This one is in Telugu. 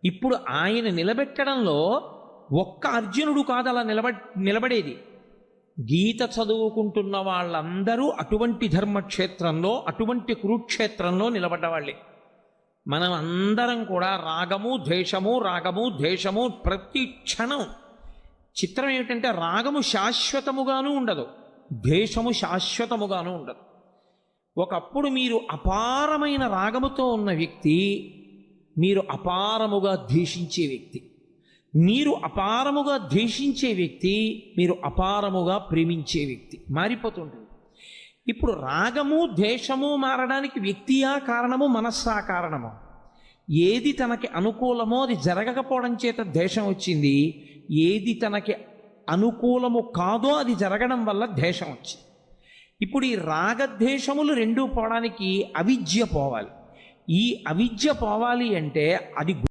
ఇప్పుడు ఆయన నిలబెట్టడంలో ఒక్క అర్జునుడు కాదు అలా నిలబడేది. గీత చదువుకుంటున్న వాళ్ళందరూ అటువంటి ధర్మక్షేత్రంలో, అటువంటి కురుక్షేత్రంలో నిలబడ్డవాళ్ళే. మనం అందరం కూడా రాగము ద్వేషము ప్రతి క్షణం. చిత్రం ఏమిటంటే రాగము శాశ్వతముగాను ఉండదు, ద్వేషము శాశ్వతముగాను ఉండదు. ఒకప్పుడు మీరు అపారమైన రాగముతో ఉన్న వ్యక్తి మీరు అపారముగా ద్వేషించే వ్యక్తి, మీరు అపారముగా ద్వేషించే వ్యక్తి మీరు అపారముగా ప్రేమించే వ్యక్తి మారిపోతుంటుంది. ఇప్పుడు రాగము ద్వేషము మారడానికి వ్యక్తియా కారణము, మనస్సా కారణము? ఏది తనకి అనుకూలమో అది జరగకపోవడం చేత ద్వేషం వచ్చింది, ఏది తనకి అనుకూలము కాదో అది జరగడం వల్ల ద్వేషం వచ్చింది. ఇప్పుడు ఈ రాగద్వేషములు రెండూ పోవడానికి అవిద్య పోవాలి. ఈ అవిద్య పోవాలి అంటే అది